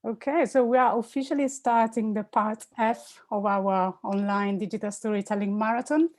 Okay, so we are officially starting the part F of our online digital storytelling marathon.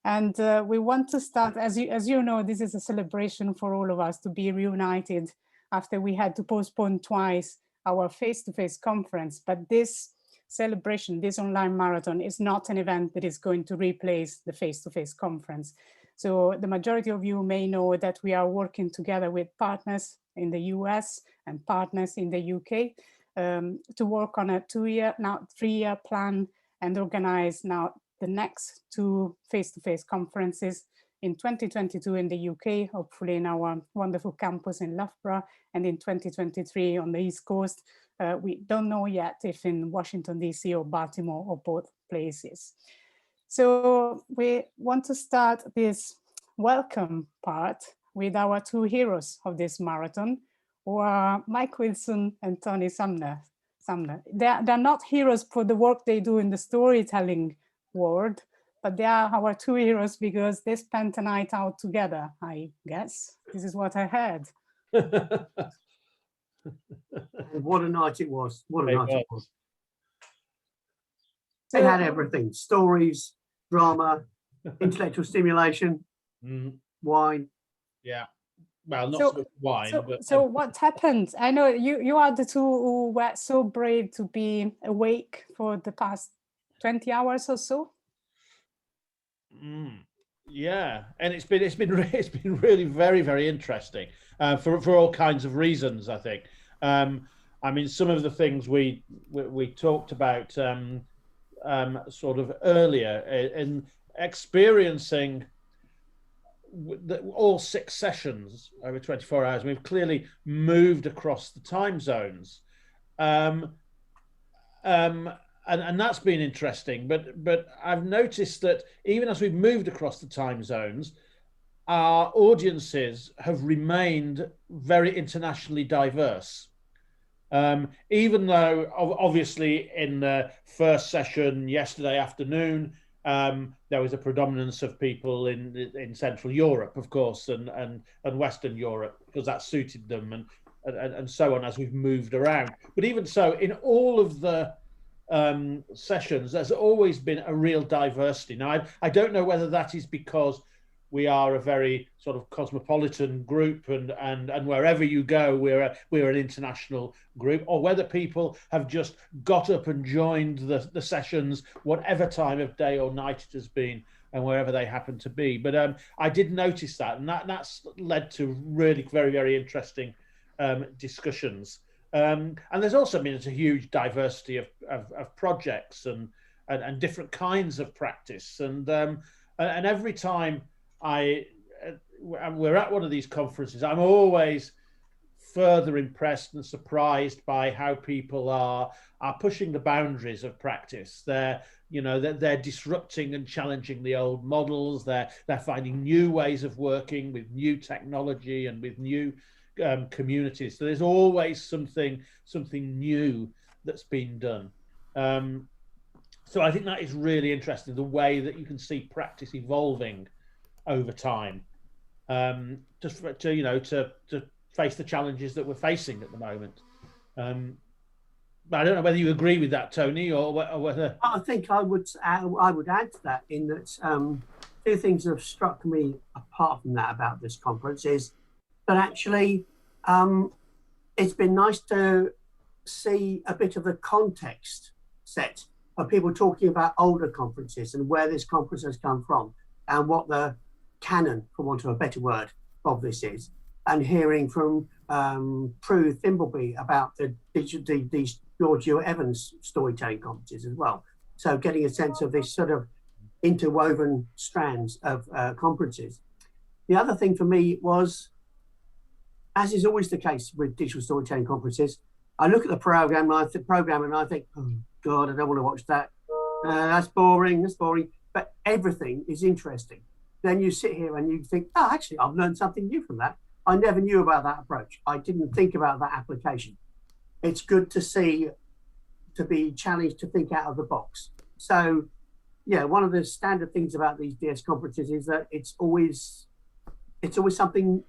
And we want to start, as you know, this is a celebration for all of us to be reunited after we had to postpone twice our face-to-face conference. But this celebration, this online marathon, is not an event that is going to replace the face-to-face conference. So the majority of you may know that we are working together with partners in the US and partners in the UK to work on a 3-year plan and organize now the next 2 face-to-face conferences in 2022 in the UK, hopefully in our wonderful campus in Loughborough, and in 2023 on the East Coast. We don't know yet if in Washington, DC or Baltimore or both places. So we want to start this welcome part with our 2 heroes of this marathon, who are Mke Wilson and Tony Sumner. They're not heroes for the work they do in the storytelling world, but they are our 2 heroes because they spent a night out together, I guess. This is what I heard. What a night it was. What a night it was. So, they had everything: stories, drama, intellectual stimulation, wine. Yeah. Well, not so much wine, but... So what happened? I know you are the 2 who were so brave to be awake for the past 20 hours or so. Yeah, and it's been really very, very interesting for all kinds of reasons, I think. I mean, some of the things we talked about sort of earlier in experiencing all 6 sessions over 24 hours. We've clearly moved across the time zones, and that's been interesting. But I've noticed that even as we've moved across the time zones, our audiences have remained very internationally diverse. Even though obviously in the first session yesterday afternoon, there was a predominance of people in Central Europe, of course, and Western Europe, because that suited them, and so on as we've moved around. But even so, in all of the sessions, there's always been a real diversity. Now, I don't know whether that is because we are a very sort of cosmopolitan group, and wherever you go, we're an international group, or whether people have just got up and joined the sessions, whatever time of day or night it has been, and wherever they happen to be. But I did notice that, and that's led to really very, very interesting discussions. And there's also been a huge diversity of projects and different kinds of practice, and every time we're at one of these conferences, I'm always further impressed and surprised by how people are pushing the boundaries of practice. They're disrupting and challenging the old models. They're finding new ways of working with new technology and with new communities. So there's always something new that's been done. So I think that is really interesting, the way that you can see practice evolving over time, just to face the challenges that we're facing at the moment. But I don't know whether you agree with that, Tony, or whether... I think I would add to that, in that 2 things that have struck me apart from that about this conference is that actually it's been nice to see a bit of the context set of people talking about older conferences and where this conference has come from and what the canon, for want of a better word, of this is, and hearing from Prue Thimbleby about these George Ewart Evans storytelling conferences as well. So getting a sense of this sort of interwoven strands of conferences. The other thing for me was, as is always the case with digital storytelling conferences, I look at the program and I think, oh God, I don't want to watch that. That's boring. But everything is interesting. Then you sit here and you think, oh, actually, I've learned something new from that. I never knew about that approach. I didn't think about that application. It's good to see, to be challenged to think out of the box. So, yeah, one of the standard things about these DS conferences is that it's always something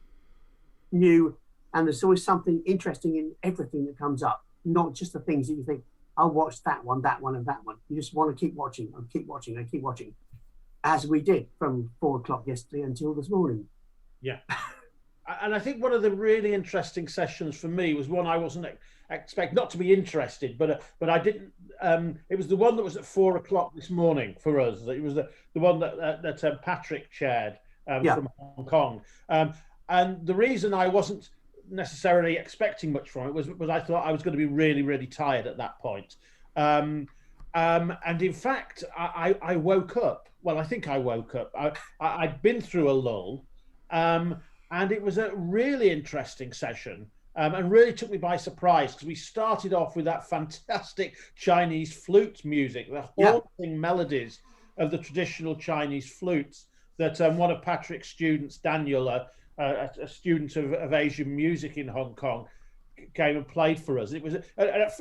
new, and there's always something interesting in everything that comes up. not just the things that you think, I'll watch that one, and that one. You just want to keep watching and keep watching and keep watching, as we did from 4 o'clock yesterday until this morning. Yeah. And I think one of the really interesting sessions for me was one I wasn't expect not to be interested, but I didn't. It was the one that was at 4 o'clock this morning for us. It was the one that Patrick chaired from Hong Kong. And the reason I wasn't necessarily expecting much from it was I thought I was going to be really, really tired at that point. And in fact, I woke up. Well, I think I woke up. I'd been through a lull. And it was a really interesting session and really took me by surprise because we started off with that fantastic Chinese flute music, the haunting melodies of the traditional Chinese flutes that one of Patrick's students, Daniel, a student of Asian music in Hong Kong, came and played for us. It was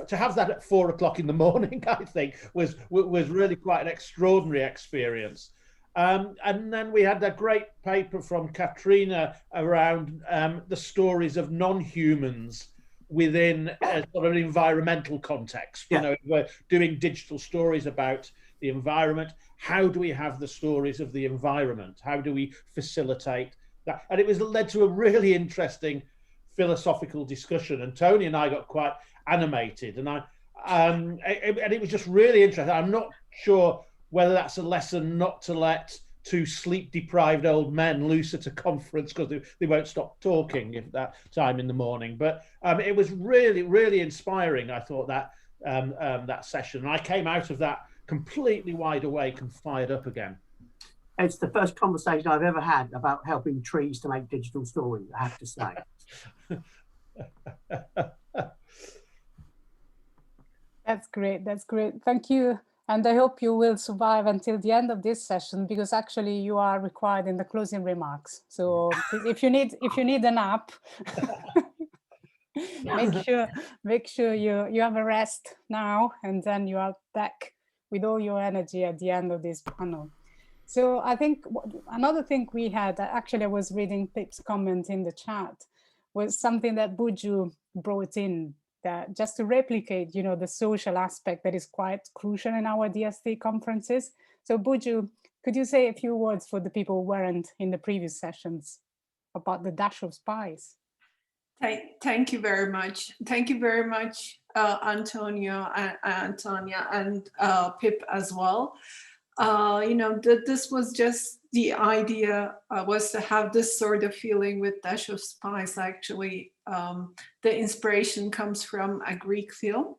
to have that at 4 o'clock in the morning, I think, was really quite an extraordinary experience. And then we had that great paper from Katrina around the stories of non-humans within a sort of an environmental context. You know, we're doing digital stories about the environment. How do we have the stories of the environment? How do we facilitate that? And it was led to a really interesting philosophical discussion. And Tony and I got quite animated, and it was just really interesting. I'm not sure whether that's a lesson not to let 2 sleep-deprived old men loose at a conference because they won't stop talking at that time in the morning. But it was really, really inspiring, I thought, that session. And I came out of that completely wide awake and fired up again. It's the first conversation I've ever had about helping trees to make digital stories, I have to say. That's great. That's great. Thank you. And I hope you will survive until the end of this session, because actually you are required in the closing remarks. So if you need a nap, make sure you have a rest now, and then you are back with all your energy at the end of this panel. So I think another thing we had, actually I was reading Pip's comment in the chat, was something that Burcu brought in, that just to replicate, you know, the social aspect that is quite crucial in our DST conferences. So Burcu, could you say a few words for the people who weren't in the previous sessions about the dash of spice? Thank you very much. Thank you very much, Antonia and Pip as well. You know, this was just the idea was to have this sort of feeling with dash of spice. Actually, the inspiration comes from a Greek film,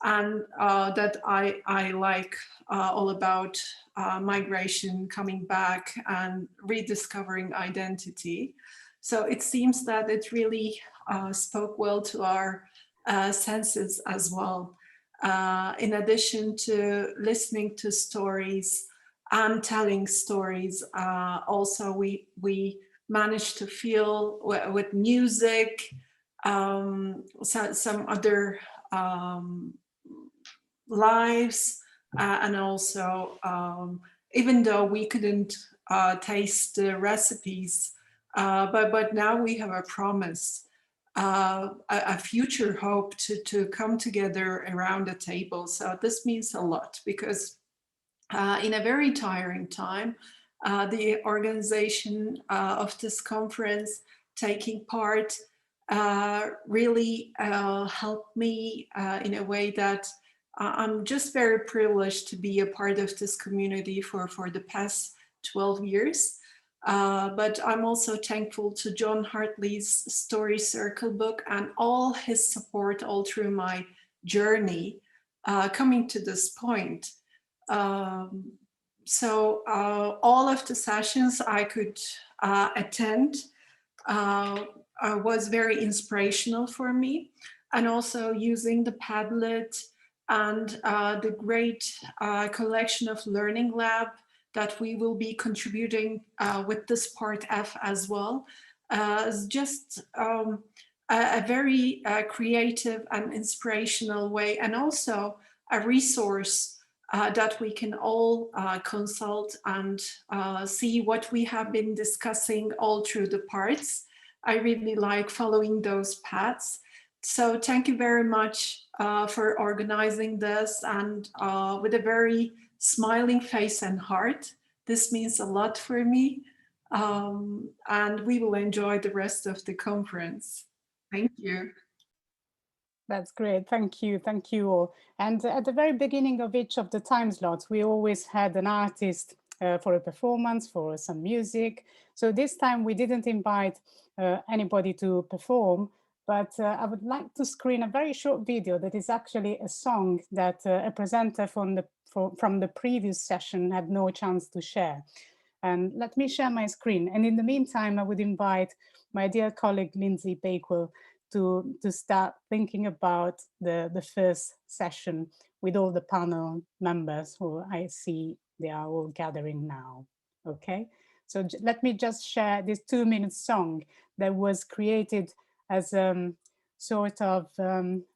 and that I like all about migration, coming back and rediscovering identity. So it seems that it really spoke well to our senses as well. In addition to listening to stories and telling stories, also we managed to feel with music, some other lives, and also even though we couldn't taste the recipes, but now we have a promise, a future hope to come together around the table. So this means a lot, because in a very tiring time, the organization of this conference, taking part, really helped me in a way that I'm just very privileged to be a part of this community for the past 12 years. But I'm also thankful to John Hartley's Story Circle book and all his support all through my journey coming to this point. So all of the sessions I could attend was very inspirational for me, and also using the Padlet and the great collection of Learning Lab that we will be contributing with this part F as well, is just a very creative and inspirational way, and also a resource that we can all consult and see what we have been discussing all through the parts. I really like following those paths, So thank you very much for organizing this, and with a very smiling face and heart. This means a lot for me, and we will enjoy the rest of the conference. Thank you. That's great. Thank you. Thank you all. And at the very beginning of each of the time slots, we always had an artist for a performance, for some music. So this time we didn't invite anybody to perform, but I would like to screen a very short video that is actually a song that a presenter from the previous session had no chance to share. And let me share my screen. And in the meantime, I would invite my dear colleague, Lindsay Bakewell, to start thinking about the first session with all the panel members who I see they are all gathering now. Okay, so let me just share this 2-minute song that was created as sort of,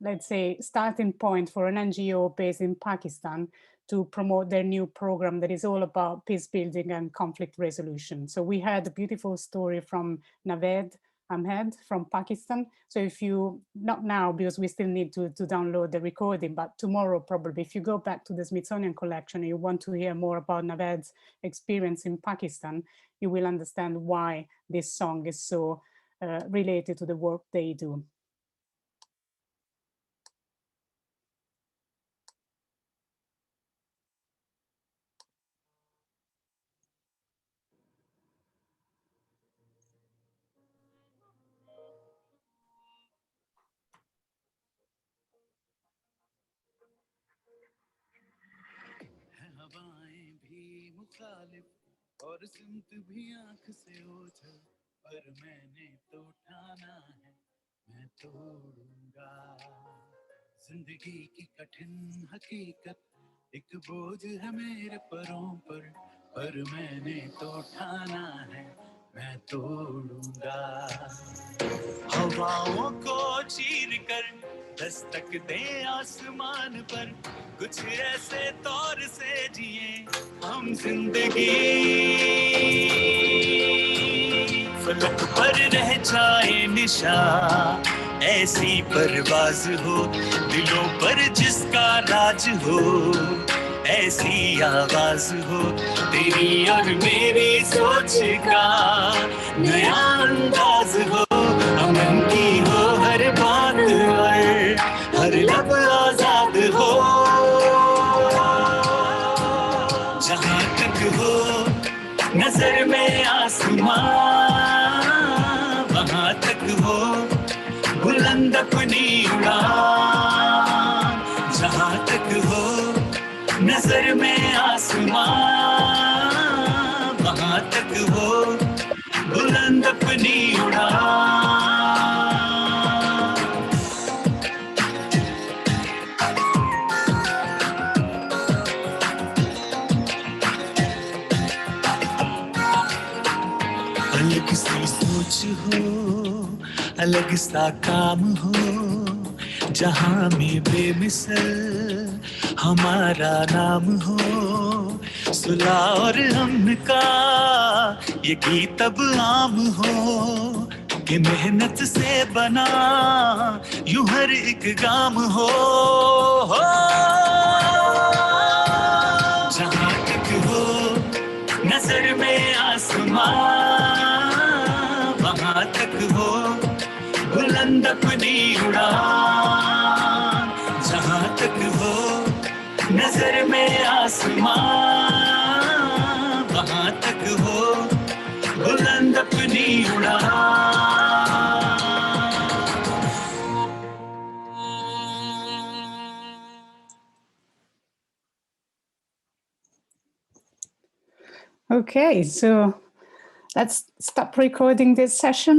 let's say, starting point for an NGO based in Pakistan to promote their new program that is all about peace building and conflict resolution. So we had a beautiful story from Naved Ahmed from Pakistan. So if you, not now, because we still need to download the recording, but tomorrow probably, if you go back to the Smithsonian collection and you want to hear more about Naved's experience in Pakistan, you will understand why this song is so related to the work they do. और सिमत भी आंख से ओझल पर मैंने तो ठाना है मैं तोड़ूंगा जिंदगी की कठिन हकीकत एक बोझ है मेरे परों पर मैंने तो ठाना है मैं तोड़ूंगा हवाओं को चीर कर दस्तक दे आसमान पर कुछ ऐसे तौर से जिए हम जिंदगी फलक पर रह जाए निशान ऐसी परवाज हो दिलों पर जिसका राज हो ऐसी आवाज हो तेरी और मेरी सोच का नया अंदाज हो अमन की हो हर बात और हर लब आजाद हो जहाँ तक हो नजर में आसमां वहाँ तक हो बुलंद अपनी उड़ान जहाँ तक हो नजर में आसमां वहाँ तक हो बुलंद अपनी उड़ान अलग सी सोच हो अलग सा काम हो जहां में बेमिसल हमारा नाम हो सुलह और अमन का ये गीत अब आम हो कि मेहनत से बना यूं हर एक गाम हो जहां तक हो नजर में आसमां वहां तक हो बुलंद अपनी उड़ान जहां तक हो नजर में आसमां वहां तक हो बुलंद अपनी उड़ान Okay, so let's stop recording this session.